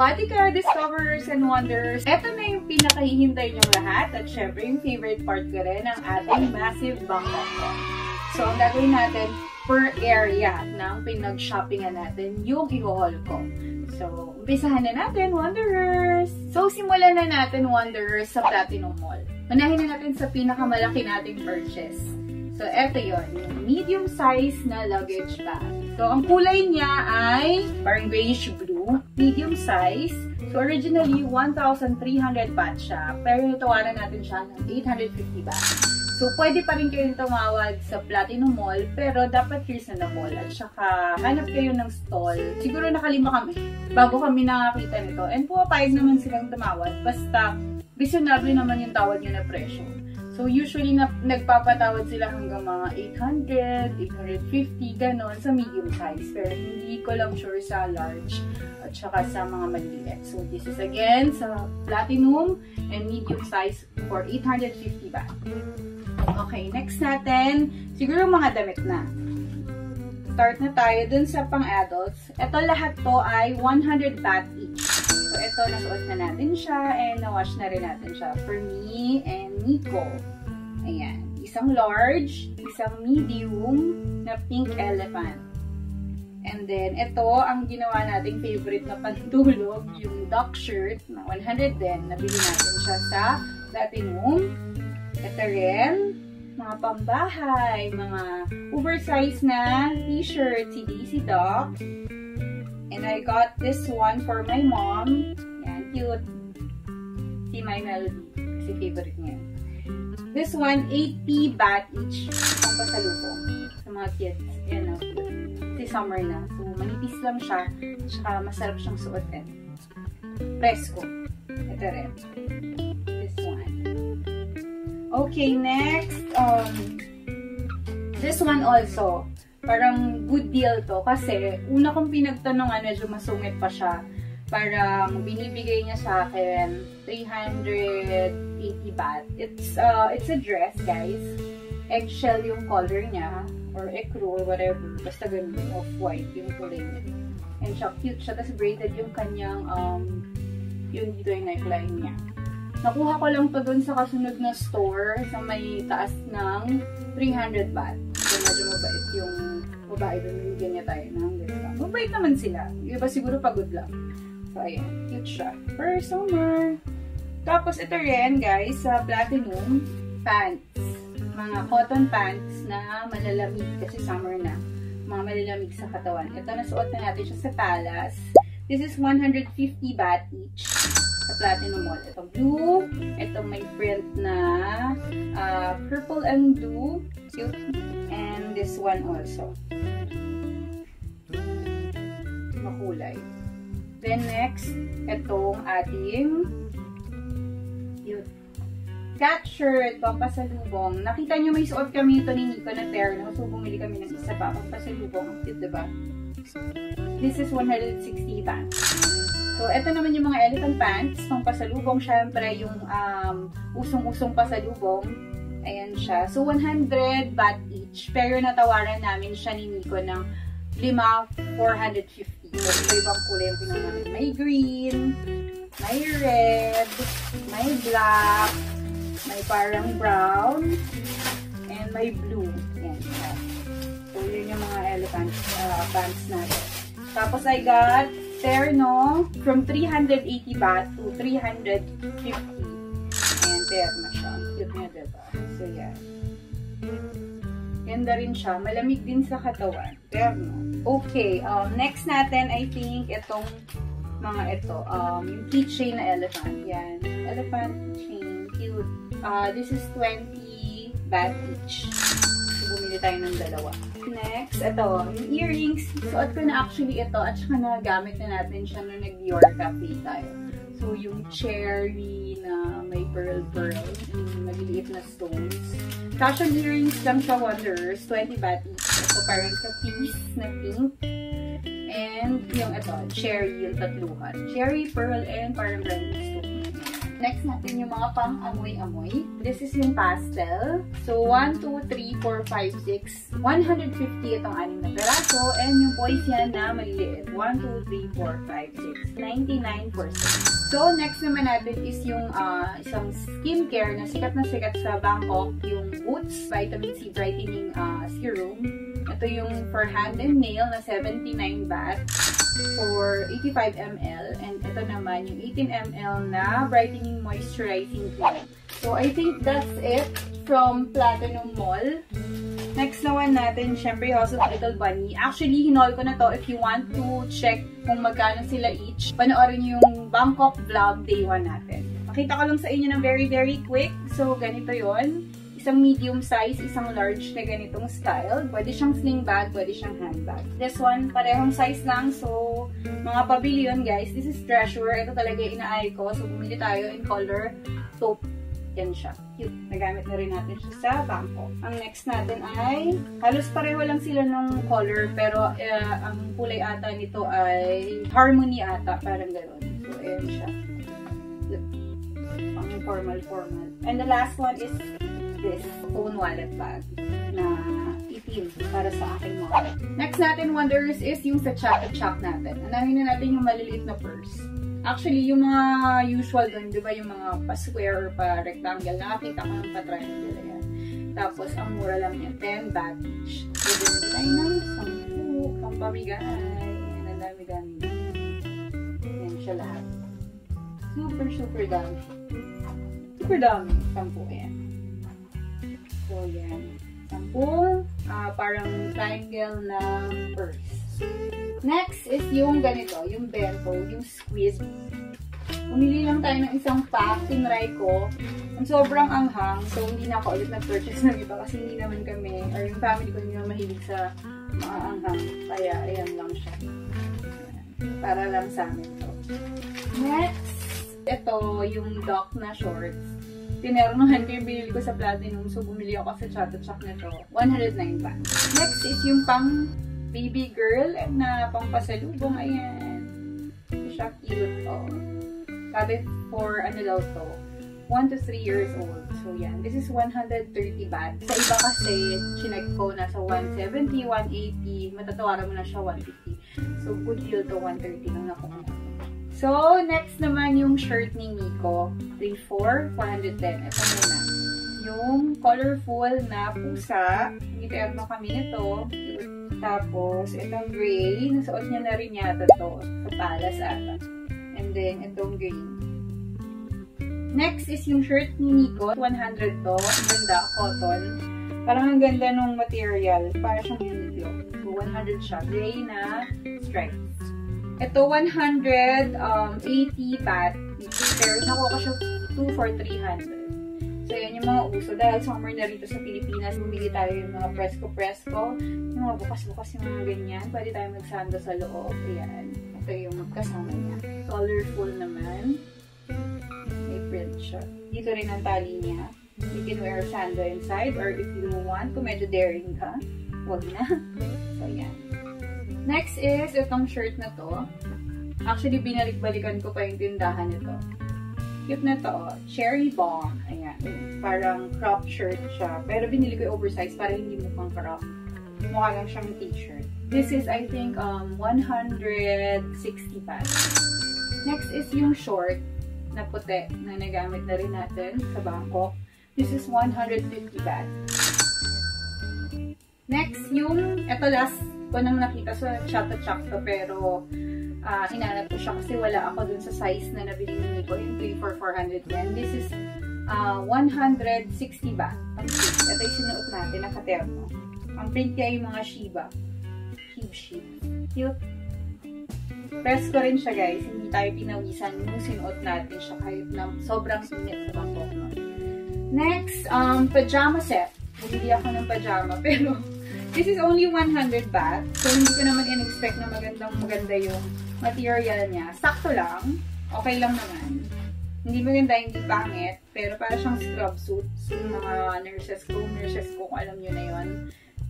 Sawadika, Discoverers and Wonders! Ito na yung pinakahihintay nyong lahat at syempre yung favorite part ko rin ang ating massive bangkok ko. So, ang gagawin natin per area ng pinag-shoppingan natin yung i-haul ko. So, umpisahan na natin, Wanderers! So, simulan na natin, Wanderers, sa Platinum Mall. Unahin na natin sa pinakamalaki nating purchase. So, eto yun, yung medium size na luggage bag. So, ang kulay niya ay parang grayish blue, medium size. So, originally, 1,300 baht siya, pero natawaran natin siya ng 850 baht. So, pwede pa rin kayong tumawad sa Platinum Mall, pero dapat reasonable. At saka, hanap kayo ng stall. Siguro nakalima kami bago kami nakakita nito. And pumapayag naman silang tumawad. Basta, reasonable naman yung tawad nyo na presyo. So, usually, nagpapatawad sila hanggang mga 800, 850, ganon sa medium size. Pero hindi ko lang sure sa large at saka sa mga maliit. So, this is again sa Platinum and medium size for 850 baht. Okay, next natin, siguro mga damit na. Start na tayo dun sa pang-adults. Ito lahat to ay 100 baht each. So, ito, nasuot na natin siya and na-wash na rin natin siya for me and Nico. Ayan. Isang large, isang medium na pink elephant. And then, ito, ang ginawa nating favorite na pantulog, yung duck shirt na 100 din. Nabili natin siya sa Platinum. Ito rin, mga pambahay, mga oversized na t-shirt, si Daisy Duck. And I got this one for my mom. Yan, cute. Si My Melody, kasi favorite niya. This one, 80 baht each. Ang pasalubong sa mga kids. Yan o. Si summer na. So, manipis lang siya. Tsaka masarap siyang suotin. Presko. Ito rin. This one. Okay, next, this one also, parang good deal to kasi una kong pinagtanongan, medyo masungit pa siya. Parang binibigay niya sa akin 380 baht. It's a dress, guys. Eggshell yung color niya, or ecru, or whatever. Basta ganun, off-white yung kulay niya. And siya, cute siya. Tapos braided yung kanyang, yun dito yung neckline niya. Nakuha ko lang to dun sa kasunod na store sa may taas ng 300 baht. So, medyo mabait yung babae dun. Bigyan niya tayo ng ganito. Mabait naman sila. Yung iba siguro pagod lang. So, ayan. Cute siya. For summer. Tapos, ito rin, guys, sa Platinum, pants. Mga cotton pants na malalamig kasi summer na. Mga malalamig sa katawan. Ito, nasuot na natin siya sa Palace. This is 150 baht each. Sa Platinum Mall. Ito blue. Ito may print na purple and blue. Cute. And this one also. Makulay. Then next, itong ating cute cat shirt, pampasalubong. Nakita nyo may suot kami ito ni Nico na terno. So bumili kami ng isa pa. Pampasalubong. Ang cute, diba? This is 160 baht. So, ito naman yung mga elephant pants, pang pasalubong, syempre, yung usong-usong pasalubong. Ayan siya. So, 100 baht each. Pero natawaran namin siya ni Nico ng 450. So, iba-ibang kulay yung pinang namin. May green, may red, may black, may parang brown, and may blue. Ayan siya. So, yun yung mga elephant pants natin. Tapos, I got terno from 380 baht to 350. Ayan, terno siya. Cute niya, diba? So, yan. Ganda rin siya. Malamig din sa katawan. Terno. Okay, next natin, I think, itong mga ito. Yung keychain na elephant. Yan. Elephant keychain. Cute. This is 20 baht each. So, bumili tayo ng dalawa. Next, ito, yung earrings. Suot ko na actually ito at saka nagamit na natin siya nung nag-Dior Cafe tayo. So, yung cherry na may pearl, yung maliliit na stones. Fashion earrings lang sa Wanderers, 20 baht each. Ito parang sa piece na pink. And yung ito, cherry, yung tatluhan. Cherry, pearl, and parang random stone. Next natin yung mga pang-amoy-amoy. This is yung pastel. So, 1, 2, 3, 4, 5, 6. 150 itong 6 na peraso. And yung poison na maliliit. 1, 2, 3, 4, 5, 6. 99%. So, next naman natin is yung isang skincare na sikat sa Bangkok. Yung Boots Vitamin C Brightening Serum. Ito yung for hand and nail na 79 baht for 85 ml. And ito naman yung 18 ml na brightening moisturizing cream. So, I think that's it from Platinum Mall. Next naman natin, syempre, House of Little Bunny. Actually, hinol ko na to. If you want to check kung magkano sila each, panoorin yung Bangkok vlog day 1 natin. Makita ko lang sa inyo ng very quick. So, ganito yon. Isang medium size, isang large na ganitong style. Pwede siyang sling bag, pwede siyang handbag. This one, parehong size lang. So, mga pabili yun, guys. This is Treasure. Ito talaga inaay ko. So, bumili tayo in color taupe. Yan siya. Cute. Nagamit na rin natin siya sa Bangkok. Ang next natin ay, halos pareho lang sila ng color. Pero, ang kulay ata nito ay Harmony ata. Parang gano'n. So, ayan siya. Pang formal. And the last one is this phone wallet bag na itim para sa aking wallet. Next natin, wonders, is yung sa Chak natin. Anahin na natin yung maliliit na purse. Actually, yung mga usual dun, di ba yung mga pa-square or pa-rectangle, nakakita ko ng pa-triangle yan. Tapos, ang mura lang yan, 10 baht each. Pwede nyo tayo ng 10, pampamigay. Yan, ang dami-dami. Yan siya lahat. Super dami. Super dami. 10 yan. So, yan. 10, parang triangle na purse. Next is yung ganito, yung bento, yung squid. Umili lang tayo ng isang pack, tinry ko. Ang sobrang anghang, so hindi na ako ulit nag-purchase ng iba kasi hindi naman kami, or yung family ko hindi naman mahilig sa mga anghang. Kaya, ayan lang siya. Para lang sa amin to. Next, ito yung dock na shorts. Tinernohan ko yung binili ko sa Platinum, so bumili ako sa Chak nito. 109 baht. Next is yung pang baby girl na pang pasalubong. Ayan. Siya cute. Oh. Sabi for ano daw to, 1 to 3 years old. So yan. This is 130 baht. Sa iba kasi, chinek ko nasa 170, 180. Matatawaran mo na siya 150. So good deal to 130 lang nakuha. So, next naman yung shirt ni Nico. 3-4, 410. Ito muna. Yung colorful na pusa. Nag-terno kami nito. Tapos, itong gray. Nasuot niya na rin yata to. Sa Palace ata. And then, itong green. Next is yung shirt ni Nico. 100 to. Ang ganda. Cotton. Parang ang ganda nung material. Para siyang Uniqlo. So, 100 siya. Gray na stripes. Ito, 180 baht. Pero nakuha ko siya 2 for 300. So, yan yung mga uso. Dahil summer na rito sa Pilipinas, bumili tayo yung mga presko-presko. Yung mga bukas-bukas yung mga ganyan. Pwede tayo magsando sa loob. Ayan. Ito yung magkasama niya. Colorful naman. May print siya. Dito rin ang tali niya. You can wear sando inside. Or if you want, kung medyo daring ka, huwag na. So, yan. Next is itong shirt na to. Actually, binalik-balikan ko pa yung tindahan nito. Cute na to. Cherry Bomb. Ayan. Parang crop shirt siya. Pero binili ko yung oversize para hindi mukhang crop. Mukha lang siyang t-shirt. This is, I think, 160 baht. Next is yung short na puti na nagamit na rin natin sa Bangkok. This is 150 baht. Next, yung, ito last ko nang nakita sa Chak to, pero hinanap ko siya kasi wala ako dun sa size na nabili ni Nico, yung 3 for 410. This is 160 baht. Ang print. Ito yung sinuot natin, nakaterno. Ang print kaya yung mga Shiba. Sheep. Cute. Press ko rin siya, guys. Hindi tayo pinawisan nung sinuot natin siya kahit na sobrang init sa Bangkok. Next, pajama set. Bumili ako ng pajama, pero this is only 100 baht. So, hindi ko naman in-expect na maganda yung material niya. Sakto lang. Okay lang naman. Hindi maganda, hindi pangit. Pero para siyang scrub suit. Yung mga nurses ko, kung alam nyo na yun.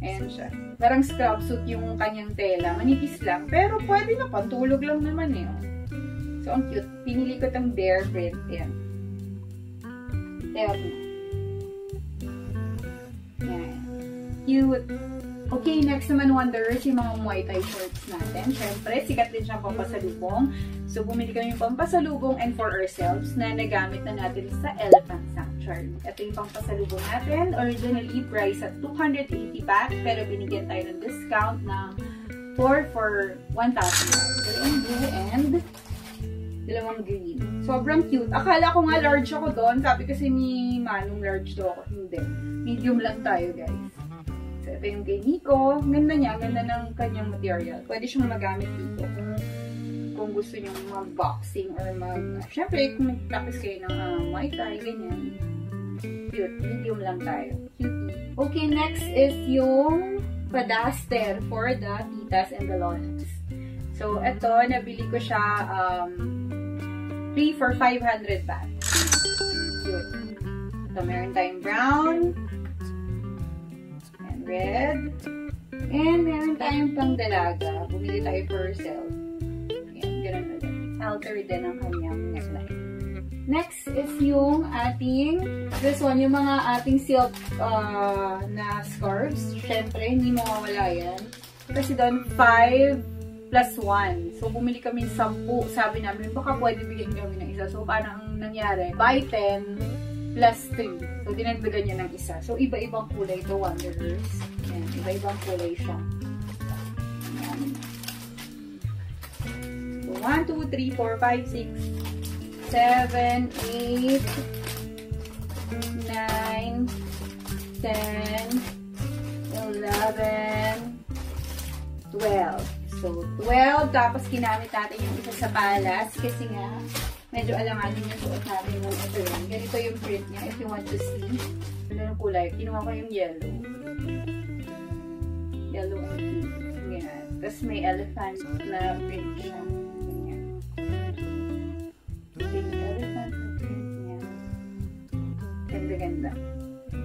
Ayan siya. Parang scrub suit yung kanyang tela. Manipis lang. Pero pwede na, pantulog lang naman eh. So, ang cute. Pinili ko itong bear print. Ayan. Terno. Yan. Cute. Okay, next naman Wonders, yung mga Muay Thai shorts natin. Siyempre, sikat din siyang pampasalubong. So, bumili kami yung pampasalubong and for ourselves na nagamit na natin sa Elephant Sanctuary. Ito yung pampasalubong natin. Originally, price at 280 baht, pero binigyan tayo ng discount ng 4 for 1,000 baht. Dalawang blue and dalawang green. Sobrang cute. Akala ko nga large ako doon. Sabi kasi ni Manong large daw ako. Hindi. Medium lang tayo, guys. So, ito yung kay Nico. Ganda niya. Ganda ng kanyang material. Pwede siyang magamit dito kung gusto nyo mag-boxing or syempre, kung nag-practice kayo ng Muay Thai, ganyan. Cute. Medium lang tayo. Cutie. Okay, next is yung padaster for the titas and the lolas. So, ito, nabili ko siya 3 for 500 baht. Cute. So, meron tayong brown, red, and meron tayong pang dalaga. Bumili tayo for ourselves. Ayan, ganun ulit. Alter din ang kanyang neckline. Next is yung ating, this one, yung mga ating silk na scarves. Siyempre, hindi mawawala yan. Kasi doon, 5 plus 1. So, bumili kami 10. Sabi namin, baka pwede bigyan kami ng isa. So, parang nangyari, buy 10 plus 3. So, dinagdagan niya ng isa. So, iba-ibang kulay ito, Wanderers. Ayan, iba-ibang kulay siya. Ayan. So, 1, 2, 3, 4, 5, 6, 7, 8, 9, 10, 11, 12. So, 12. Tapos, ginamit natin yung isa sa palas kasi nga, medyo alanganin yung suot natin yung ito yun. Ganito yung print niya if you want to see. Ano yung kulay? Kinuha ko yung yellow. Yellow and pink. Ganyan. Tapos may elephant na print siya. Ganyan. May elephant na print niya. Ganda-ganda.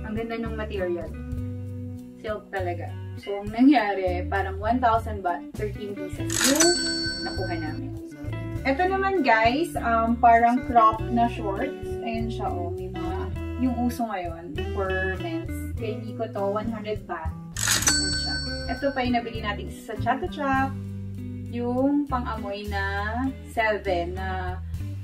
Ang ganda ng material. Silk talaga. So, ang nangyari, parang 1,000 baht, 13 pieces yung nakuha namin. Ito naman guys, parang crop na shorts. Ayan siya, oh. May mga, yung uso ngayon for men's. Kaya hindi ko to, 100 baht. Ayan siya. Ito pa yung nabili natin sa Chatachap. Yung pang-amoy na 7 na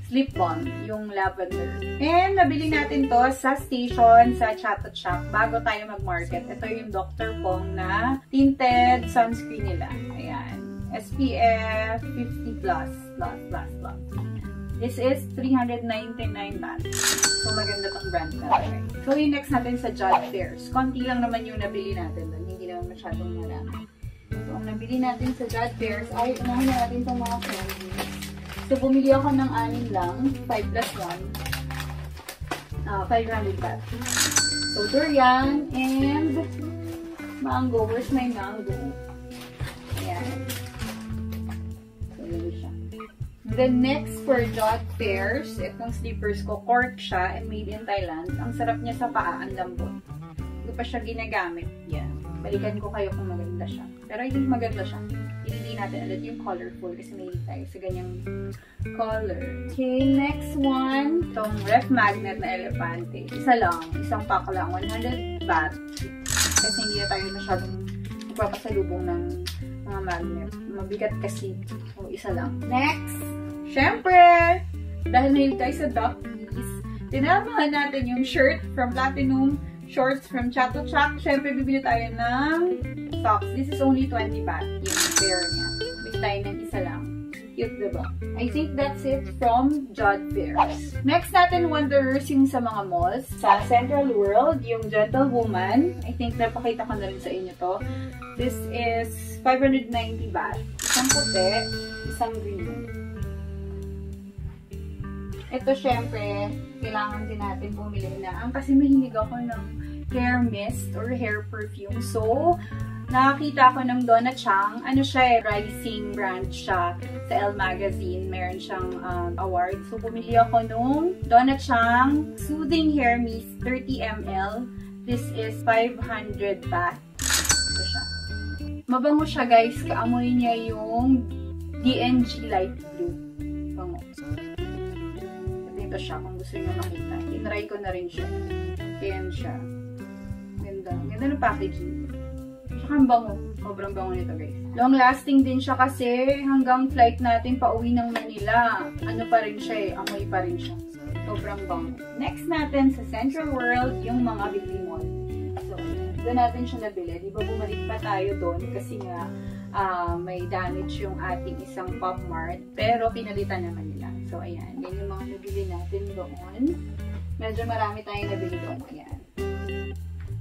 slip balm, yung lavender. And nabili natin to sa station sa Chatachap bago tayo mag-market. Ito yung Dr. Pong na tinted sunscreen nila. Ayan. SPF 50++++. This is 399 baht. So, maganda tong brand talaga. So, yung next natin sa Jod Fairs. Konti lang naman yung nabili natin doon. Hindi naman masyadong marami. So, ang nabili natin sa Jod Fairs ay unahin natin itong mga candies. So, bumili ako ng 6 lang. 5 plus 1. 500 baht. So, durian and mango. Where's my mango? Ayan. The next for Jod Fairs, itong slippers ko, cork siya and made in Thailand. Ang sarap niya sa paa, ang lambot. Hindi pa siya ginagamit. Yan. Balikan ko kayo kung maganda siya. Pero I think maganda siya. Hindi natin ulit yung colorful kasi may tayo sa ganyang color. Okay, next one. Itong ref magnet na elepante. Isa lang. Isang pack lang. 100 baht. Kasi hindi na tayo masyadong magpapasalubong ng mga magnet. Mabigat kasi. So, isa lang. Next! Syempre! Dahil nahilig tayo sa duckies, tinamahan natin yung shirt from Platinum, shorts from Chatachap. Syempre, bibili tayo ng socks. This is only 20 baht. Yung pair niya. Bibili tayo ng isa lang. Cute, diba? I think that's it from Jod Fairs. Next natin, Wanderers, yung sa mga malls. Sa Central World, yung Gentlewoman. I think napakita ko na rin sa inyo to. This is 590 baht. Isang puti, isang green. Ito, syempre, kailangan din natin bumili na. Kasi mahilig ako ng hair mist or hair perfume. So, nakakita ko ng Donna Chang. Ano siya, rising brand siya sa Elle Magazine. Meron siyang award. So, bumili ako nung Donna Chang Soothing Hair Mist 30 ml. This is 500 baht. Ito siya. Mabango siya, guys. Kaamoy niya yung DNG Light Blue. Bango. Ito siya kung gusto nyo makita. tinry ko na rin siya. Ayan siya. Ganda. Ganda ng packaging. Tsaka ang bango. Sobrang bango nito, guys. Long lasting din siya kasi hanggang flight natin pauwi ng Manila. Ano pa rin siya eh. Amoy pa rin siya. Sobrang bango. Next natin sa Central World, yung mga baby mall. So, doon natin siya nabili. Di ba bumalik pa tayo doon kasi nga may damage yung ating isang Pop Mart. Pero pinalitan naman nila. So, ayan. Yan yung mga nabili natin doon. Medyo marami tayong nabili doon. Ayan.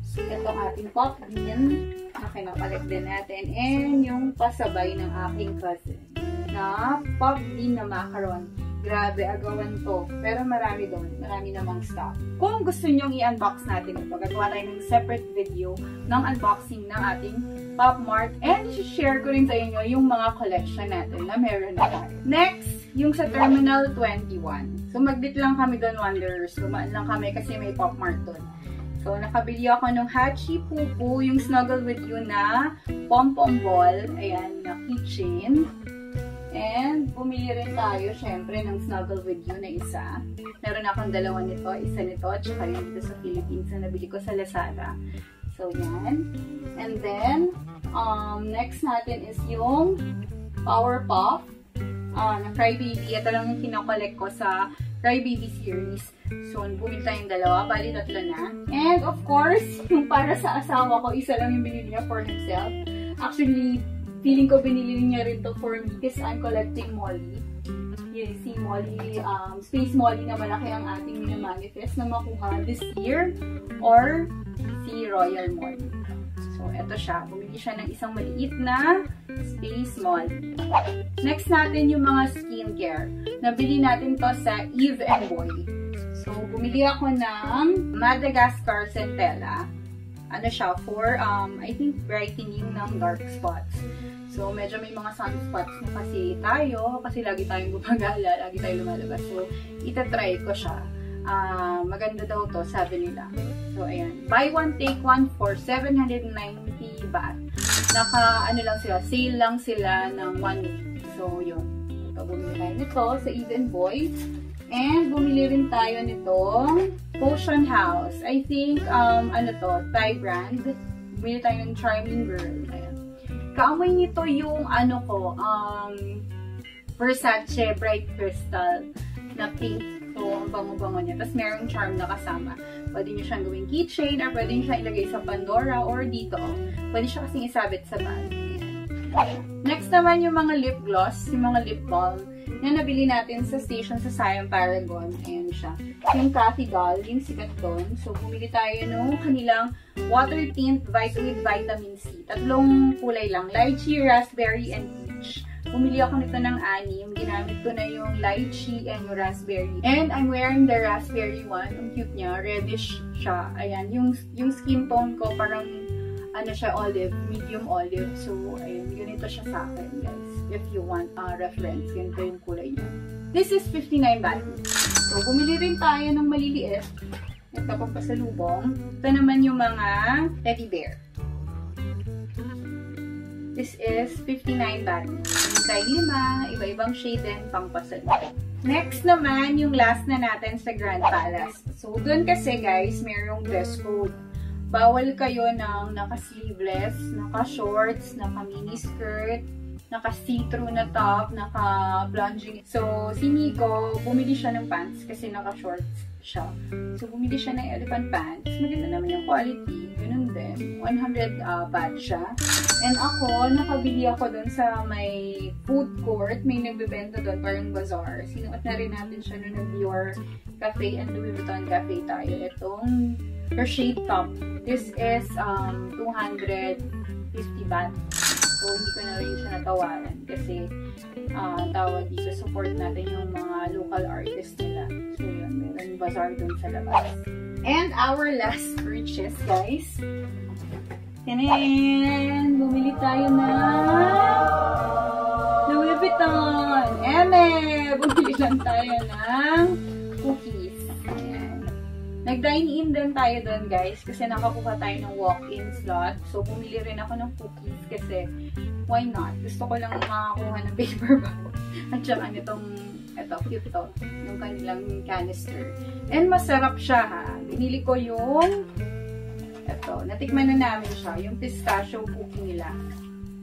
So, itong ating Pop Bean na kinapalit din natin. And yung pasabay ng aking cousin na Pop Bean na macaron. Grabe, agawan to. Pero marami doon. Marami namang stock. Kung gusto nyong i-unbox natin ito, gagawa tayo ng separate video ng unboxing ng ating Pop Mart. And i-share ko rin sa inyo yung mga collection natin na meron na tayo. Next, yung sa Terminal 21. So, mag-bit lang kami doon, Wanderers. Tumaan lang kami kasi may Pop Mart doon. So, nakabili ako ng Hachi Pupu, yung Snuggle With You na pom-pom ball. Ayan, na keychain. And, bumili rin tayo, syempre, ng Snuggle With You na isa. Meron akong dalawa nito, isa nito, at saka yung dito sa Philippines na nabili ko sa Lazada. So, yan. And then, next natin is yung Power Puff na Crybaby. Ito lang yung kinakolect ko sa Crybaby series. So, bumili tayong dalawa, bali tatlo na. And, of course, yung para sa asawa ko, isa lang yung binili niya for himself. Actually, feeling ko binili niya rin to for me because I'm collecting Molly. Yun, si Molly, Space Molly na malaki ang ating minamanifest na makuha this year or si Royal Molly. So, eto siya. Bumili siya ng isang maliit na Space Molly. Next natin yung mga skincare. Nabili natin to sa Eve and Boy. So, bumili ako ng Madagascar Centella. Ano siya, for, I think, brightening ng dark spots. So, medyo may mga sunspots na kasi tayo, kasi lagi tayong gumagala, lagi tayong lumalabas. So, itatry ko siya. Maganda daw to, sabi nila. So, ayan. Buy one, take one for 790 baht. Ano lang sila, sale lang sila ng 1 week. So, yun. Ito, bumili tayo nito sa Even Boy. And, bumili rin tayo nitong Potion House. I think, ano to, Thai brand. Bumili tayo ng Charming Girl. Ayan. Kaamoy nito yung, ano ko, Versace Bright Crystal na pink. So, ang bango-bango niya. Tapos, merong charm na kasama. Pwede nyo siyang gawing keychain or pwede nyo siyang ilagay sa Pandora or dito. Pwede siya kasing isabit sa bag. Next naman yung mga lip gloss, yung mga lip balm na nabili natin sa station sa Siam Paragon. Ayan siya. Yung Cathy Doll, yung sikat doon. So, bumili tayo nung kanilang water tint with vitamin C. Tatlong kulay lang. Lychee, raspberry, and peach. Bumili ako nito ng 6. Ginamit ko na yung lychee and yung raspberry. And I'm wearing the raspberry one. Ang cute niya. Reddish siya. Ayan. Yung skin tone ko parang ano siya, olive. Medium olive. So, ayan. Ganito siya sa akin, guys. If you want reference, ganito yung kulay niya. This is 59 baht. So, bumili rin tayo ng maliliit. Ito pang pasalubong. Ito naman yung mga teddy bear. This is 59 baht. Tayo 5, iba-ibang shade din pang pasalubong. Next naman, yung last na natin sa Grand Palace. So, dun kasi guys, mayroong dress code. Bawal kayo ng naka-sleeveless, naka-shorts, naka-mini-skirt, naka-see-through na top, naka-plunging. So, si Nico, bumili siya ng pants kasi naka-shorts siya. So, bumili siya ng elephant pants. Maganda naman yung quality. Ganun din. 100 baht siya. And ako, nakabili ako dun sa may food court. May nagbibenta dun, parang bazaar. Sinuot na rin natin siya nung nag-Dior Cafe and Louis Vuitton Cafe tayo. Itong shade top. This is 250 baht. So, hindi ko na rin siya natawaran kasi tawag dito, support natin yung mga local artists nila. So, yun. Meron bazaar dun sa labas. And our last purchase, guys. Yan. Bumili tayo na Louis Vuitton. Bumili lang tayo ng cookies. Ayan. Nag-dine-in din tayo doon, guys, kasi nakakuha tayo ng walk-in slot. So, bumili rin ako ng cookies kasi why not? Gusto ko lang makakuha ng paper bag. At saka nitong, eto, cute to, yung kanilang canister. And masarap siya, ha. Binili ko yung, eto, natikman na namin siya, yung pistachio cookie nila.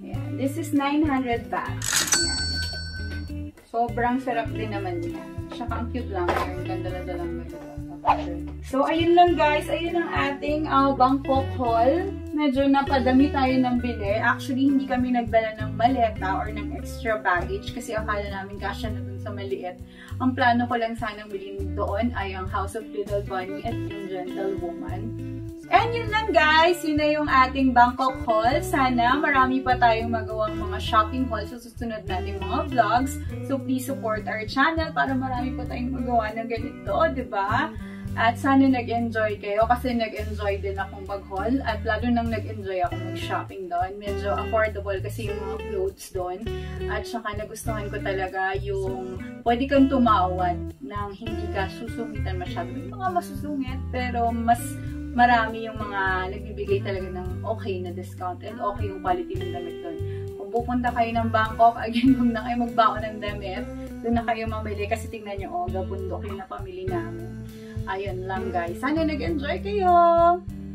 Ayan. This is 900 baht. Ayan. Sobrang sarap din naman niya. Tsaka ang cute lang. Yung ganda-ganda lang nila. So, ayun lang guys. Ayun ang ating Bangkok haul. Medyo napadami tayo ng bili. Actually, hindi kami nagdala ng maleta or ng extra baggage kasi akala namin kasya na dun sa maliit. Ang plano ko lang sanang bilhin doon ay ang House of Little Bunny at yung Gentlewoman. And yun lang guys, yun na yung ating Bangkok haul. Sana marami pa tayong magawang mga shopping haul sa susunod nating mga vlogs. So please support our channel para marami pa tayong magawa ng ganito, diba? At sana nag-enjoy kayo kasi nag-enjoy din akong mag-haul at lalo nang nag-enjoy ako mag-shopping doon. Medyo affordable kasi yung mga clothes doon. At saka nagustuhan ko talaga yung pwede kang tumawad nang hindi ka susungitan masyado. May mga masusungit pero mas marami yung mga nagbibigay talaga ng okay na discount and okay yung quality ng damit doon. Kung pupunta kayo ng Bangkok, again, huwag na kayo magbaon ng damit. Doon na kayo mamili kasi tingnan nyo, gabundok yung napamili namin. Ayun lang guys. Sana nag-enjoy kayo!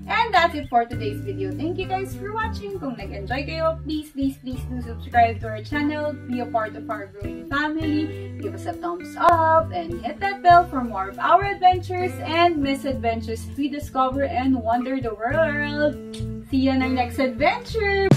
And that's it for today's video. Thank you guys for watching. Kung nag-enjoy kayo, please do subscribe to our channel. Be a part of our growing family. Give us a thumbs up and hit that bell for more of our adventures and misadventures we discover and wonder the world. See you in our next adventure!